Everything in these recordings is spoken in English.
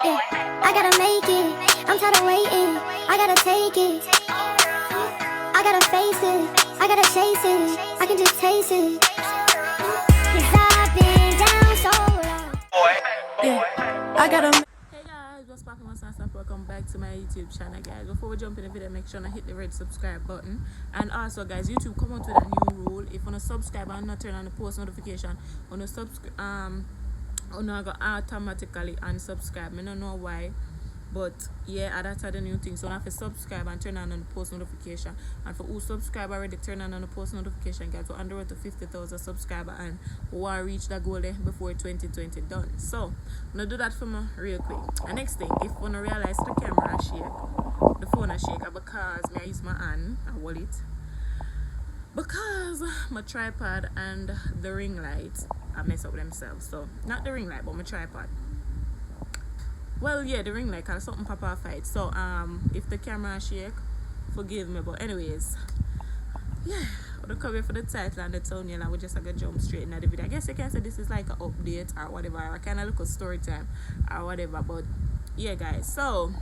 Yeah, I gotta make it. I'm tired of waiting. I gotta take it. I gotta face it. I gotta chase it. I can just taste it. 'Cause I've been down so long. Yeah, I gotta. Hey guys, what's poppin', what's up? Welcome back to my YouTube channel, guys. Before we jump in the video, make sure to hit the red subscribe button. And also, guys, YouTube come out with a new rule. If you wanna subscribe and not turn on the post notification, wanna subscribe, wanna go automatically unsubscribe. I don't know why, but yeah, that's the new thing. So you have to subscribe and turn on the post notification. And for who subscribe already, turn on the post notification, guys. We're on the road to 50,000 subscribers and we want to reach that goal there before 2020 done. So I'm gonna do that for me real quick. And next thing, if you wanna realize the camera shake, the phone shake, because I use my hand and hold it, because my tripod and the ring light I mess up themselves. So not the ring light, but my tripod. Well, yeah, the ring light, cause something pop off fight. So if the camera shake, forgive me. But anyways, yeah, we'll come here for the title and the thumbnail, and we just gonna jump straight into the video. I guess you can say this is like an update or whatever, or kind of look a story time or whatever. But yeah, guys, so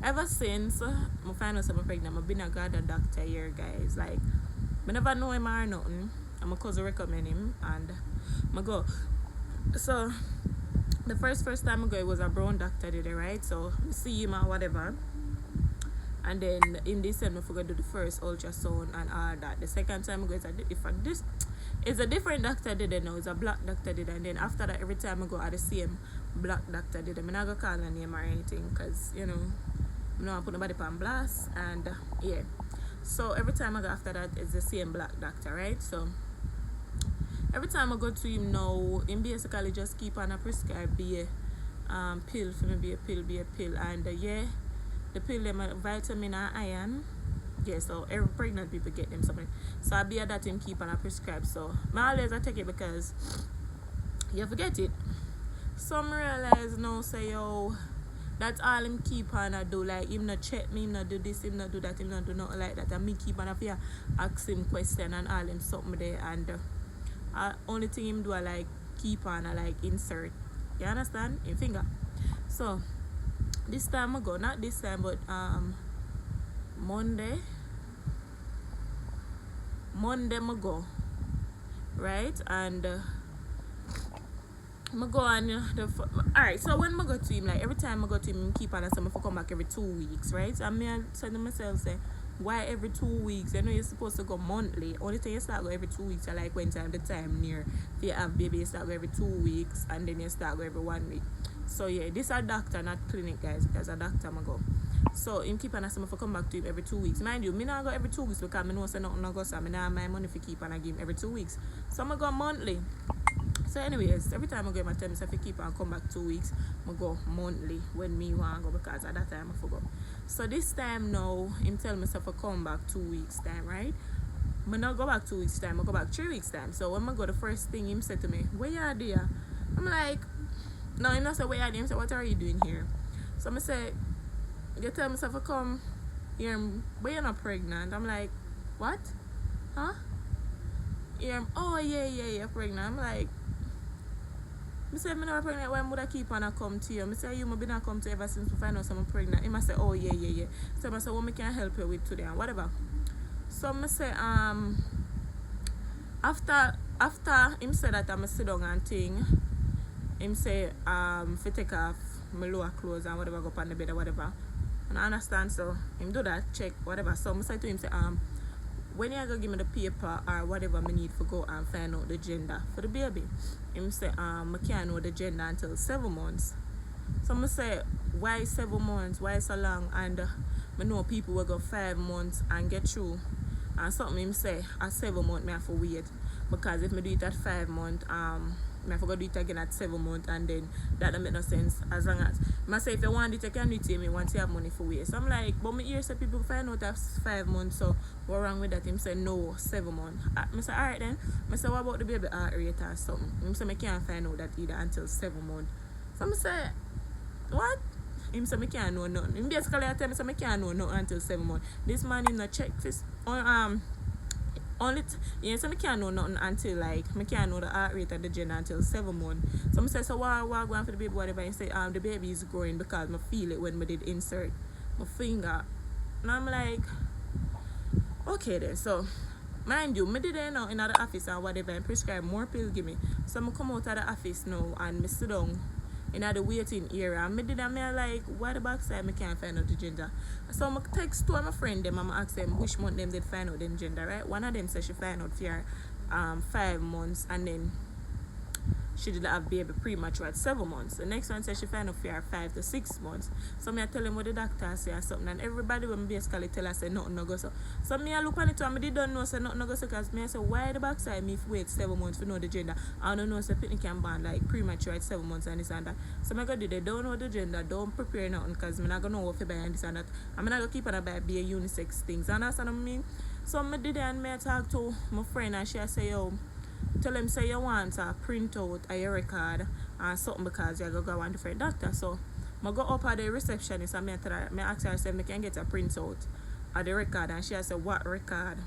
ever since I find out I'm pregnant, I've been a god doctor here, guys. Like, I never know him or nothing. And my cousin recommend him, and I go. So the first time I go, it was a brown doctor did it, right? So I see him or whatever. And then in December, I forgot to do the first ultrasound and all that. The second time I go, it's a different doctor did it now. It's a black doctor did it. And then after that, every time I go, I the same black doctor did it. I'm not going to call a name or anything, because, you know, I'm not going to put nobody on blast. And yeah. So every time I go after that, it's the same black doctor, right? So every time I go to him now, him basically just keep on a prescribe be a pill for me, be a pill. And yeah, the pill them a vitamin and iron. Yeah, so every pregnant people get them something. So I be a that him keep on a prescribe. So I always I take it because you forget it. Some realize now say yo, that's all him keep on a do. Like him not check me, him not do this, him not do that, him not do nothing like that. And me keep on a fear ask him question and all him something there, and only thing him do I like keep on I like insert. You understand? In finger. So this time I go, not this time but Monday I go, right? And I go on alright, so when I go to him, like every time I go to him keep on and I come back every 2 weeks, right? So I said to myself, say, why every 2 weeks? I know you're supposed to go monthly. Only thing you start go every 2 weeks. I like when the time near. If you have baby, you start go every 2 weeks, and then you start go every 1 week. So yeah, this is a doctor, not clinic, guys, because a doctor I go. So him keep on asking me to come back to him every 2 weeks. Mind you, me not go every 2 weeks because I know say nothing go, so I not have my money for keep on I give him every 2 weeks. So I go monthly. So anyways, every time I go, I tell myself if I keep on come back 2 weeks, I go monthly when me want to go, because at that time I forgot. So this time now, him tell myself I come back 2 weeks time, right? I not go back 2 weeks time, I go back 3 weeks time. So when I go, the first thing him said to me, where you are there? I'm like, no, him not say where you are there. Him say, what are you doing here? So I say, you tell myself I come here, but you're not pregnant. I'm like, what? Huh? Yeah, oh yeah, you're pregnant. I'm like, I say, I'm not pregnant, why would I keep on come to you? I say, you have not come to ever since we find out I'm pregnant. He must say, oh yeah. So I say, what can I help you with today and whatever. So I say, after him say that I'm sit down and thing, him say, if I take off my lower clothes and whatever, go up on the bed or whatever. And I understand, so him do that, check, whatever. So I say to him, say, when you go give me the paper or whatever I need to go and find out the gender for the baby, him say I can't know the gender until 7 months. So I say, why 7 months? Why so long? And I know people will go 5 months and get through. And something him say at 7 months I have to wait, because if I do it at 5 months, I have to do it again at 7 months, and then that don't make no sense. As long as I say if you want it, you can do it to me once you have money for wait. So I'm like, but my ear say people find out after 5 months, so what wrong with that? Him say no, 7 months. I say alright then. I say what about the baby heart rate or something? Him say I can't find out that either until 7 months. So I say, what? Him say I can't know nothing. Him basically tell me say I can't know nothing until 7 months. This man him not check this Yeah, so I can't know nothing until like I can't know the heart rate of the gender until 7 months. So I say, so why going for the baby whatever? And say the baby is growing because I feel it when I did insert my finger. And I'm like, okay then. So mind you, I did it now in the office and whatever and prescribe more pills give me. So I come out of the office now and I sit down in the waiting area. And I did that, I like, why the backside I can't find out the gender. So I text two of my friend them and I ask them which month them did find out the gender, right? One of them said she find out for 5 months and then she did have baby premature at 7 months. The next one said she find out for 5 to 6 months. So me I tell him what the doctor say or something and everybody when me basically tell her say nothing no go so. So me I look on it and I don't know say nothing no go so because me I say why the backside me if wait 7 months to know the gender. I don't know say pitney can born like premature at 7 months and this and that. So I go do they don't know the gender, don't prepare nothing because I'm not gonna know what to buy and this and that. I'm not gonna keep on buy be a unisex things. And that's what I mean. So I did it and me I talk to my friend and she say yo tell him say you want a print out of your record and something because you're going to go one different doctor. So I go up at the receptionist and I ask her say I can get a print out of the record and she said what record?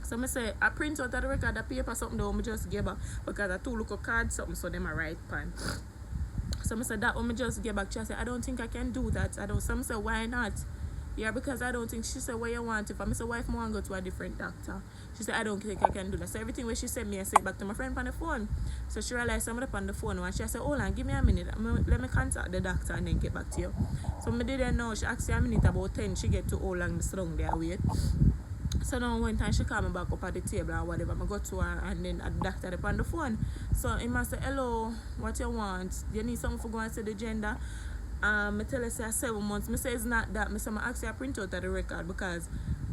So I say I print out of the record the paper something though I just give back because I two look a card something so them a right pan. So I said that one I just give back. She said I don't think I can do that. So I said why not? Yeah, because I don't think, she said, what you want if I said, why if I want to go to a different doctor? She said, I don't think I can do that. So everything where she sent me, I sent back to my friend on the phone. So she realized I'm up on the phone and she said, hold on, give me a minute. Let me contact the doctor and then get back to you. So I didn't know. She asked me a minute about 10. She get to how long the long there wait. So now one time she called me back up at the table or whatever. I go to her and then the doctor up on the phone. So he must say, hello, what you want? You need something for going to the gender? I tell her say 7 months. I say it's not that. I say I ask you a print out of the record because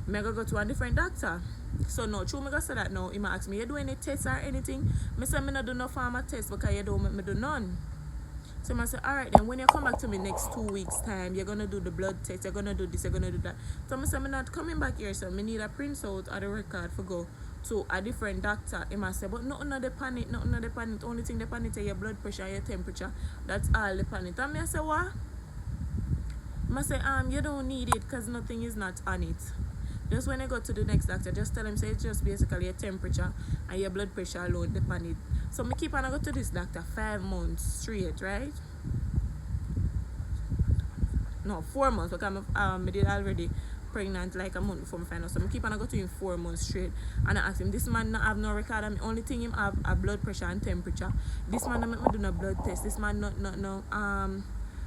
I go to a different doctor. So no, true, I go say that now. He ask me, you do any tests or anything? I say I don't do no pharma test because you don't make me do none. So I say, alright then when you come back to me next 2 weeks time, you're gonna do the blood test, you're gonna do this, you're gonna do that. So I say I'm not coming back here, so I need a print out of the record for go to a different doctor. He must say, but nothing of the panic, nothing of the panic. Only thing the panic is your blood pressure, your temperature. That's all the panic. And I say, what? I say, you don't need it because nothing is not on it. Just when I go to the next doctor, just tell him say it's just basically your temperature and your blood pressure alone depend it. So I keep on I go to this doctor 5 months straight, right? No, 4 months because I did already pregnant like a month before I find out. So I keep on I go to him 4 months straight and I ask him, this man not have no record and the only thing him have a blood pressure and temperature. This man not make me do no blood test. This man not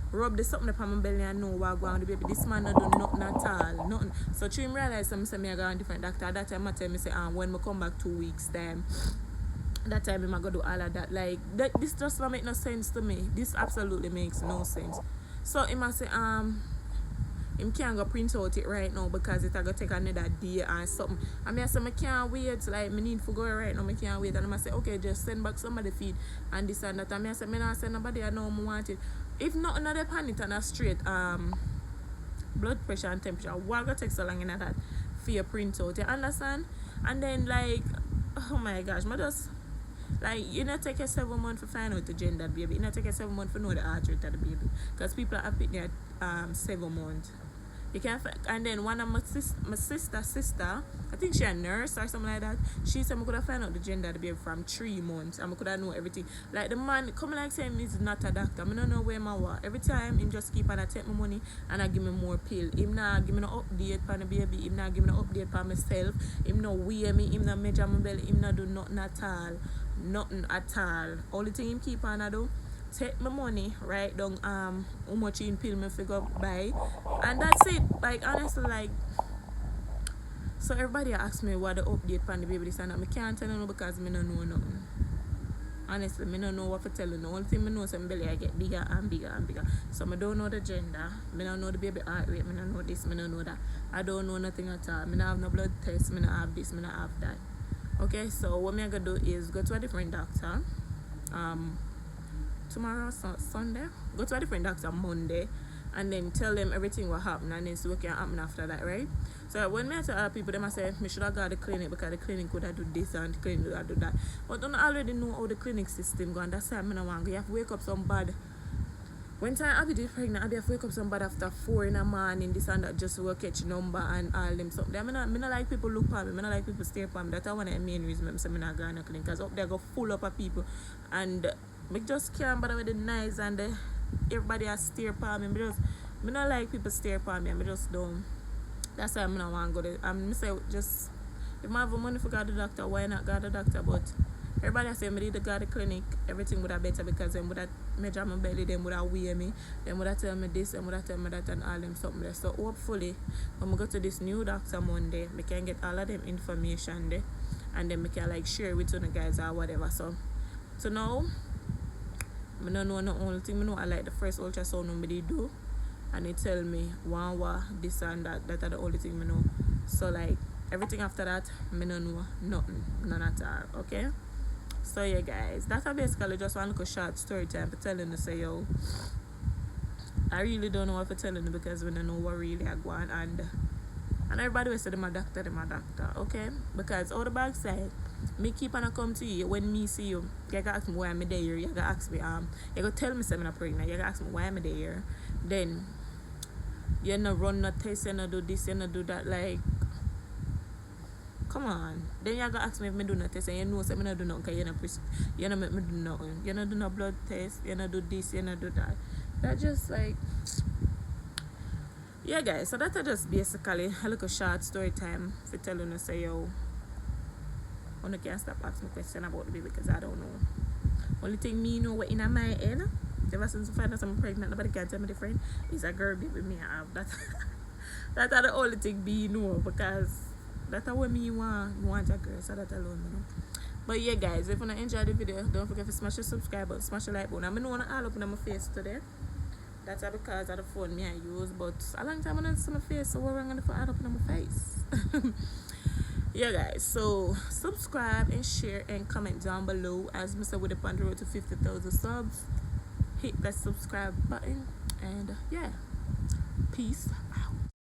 rub the something upon my belly and know what going on with the baby. This man not do nothing at all. Nothing. So to him realize I say me I go on a different doctor. At that time I tell me say when I come back 2 weeks time. That time I'm gonna do all of that. Like this just don't make no sense to me. This absolutely makes no sense. So he must say him can't go print out it right now because it's gonna take another day or something. I say I can't wait, like me need to go right now, I can't wait. And I say, okay, just send back somebody feed and this and that. And I say, me not send nobody, I know I want it. If not another pan it and a straight blood pressure and temperature, why gonna take so long in that for your print out, you understand? And then like, oh my gosh, I just like you not take a 7 months to find out the gender baby. You not take a 7 months to know the heart rate of the baby. Because people are picking at 7 months. You can't and then one of my sister, I think she a nurse or something like that. She said I could have found out the gender of the baby from 3 months and I could have know everything. Like the man coming like saying he's not a doctor. I don't know where my was. Every time him just keep on take my money and I give me more pill. Him not give me no update on the baby. Him not give me no update on myself. Him not weigh me. Him not measure my belly. Him not do nothing at all. Nothing at all. Only thing him keep on I do, take my money, write down how much in pill me figure buy, and that's it. Like honestly, like so everybody asks me what the update on the baby this and that. I can't tell you because me don't know nothing. Honestly, me don't know what to tell you. The only thing I know is my belly I get bigger and bigger and bigger. So I don't know the gender. I don't know the baby heart rate. I don't know this. I don't know that. I don't know nothing at all. I don't have no blood test. I don't have this. I don't have that. Okay, so what I'm gonna do is go to a different doctor. Tomorrow, Sunday, go to a different doctor Monday and then tell them everything what happened and then see what can happen after that, right? So when I tell people, they must say, I should have got the clinic because the clinic could have do this and the clinic could have do that. But don't already know how the clinic system go and that's why I don't want to. You have to wake up some bad when time Abby did pregnant, Abby have to wake up somebody after 4 in the morning, this and that, just to go catch number and all them something. I not like people look for me, I not like people stare for me. That's one of the main reasons I'm not going to clinic, because up there go full up of people. And I just can't bother with the nice and everybody has stare for me. I not like people stare for me, I just don't. That's why I don't want to go there. I say just, if I have money for go to the doctor, why not go to the doctor? But everybody say I need to go to the clinic, everything would have better, because them would have measure my belly, them would have weigh me, them would have tell me this, them would have tell me that, and all them something there. So hopefully when we go to this new doctor Monday, we can get all of them information there, and then we can like share with you guys or whatever. So now I don't know the only thing I know, I like the first ultrasound nobody do, and they tell me one this and that. That are the only thing I know. So like everything after that, I don't know nothing, none at all. Okay. So yeah, guys, that's basically just one little short story time for telling you, say yo, I really don't know what to tell you because we don't know what really I go on, and everybody will say they're my doctor, okay? Because all the backside, me keep on come to you when me see you. You gotta ask me why I'm there. You gotta ask me you gotta tell me I'm not pregnant. You gotta ask me why I'm there. Then you no run no test, you no do this, you no do that. Like, come on. Then you gotta ask me if I do no test, and you know I don't do nothing because you don't make me do nothing. You don't do no blood test, you don't do this, you don't do that. That just like, yeah, guys. So that's just basically a little short story time for telling us, say yo, I can't stop asking me question about the baby because I don't know. Only thing me know what in my head, ever since I find out I'm pregnant, nobody can tell me different. Is a girl baby me have that. That's the only thing me know, because that's what me want a girl, so that alone, you know. But yeah, guys, if you enjoy the video, don't forget to smash the subscribe button, smash the like button. I know I all up in my face today. That's because of the phone me I use, but a long time I don't see my face, so what am I gonna add up in my face? Yeah, guys, so subscribe and share and comment down below. As Mr. with the road to 50,000 subs, hit that subscribe button, and yeah, peace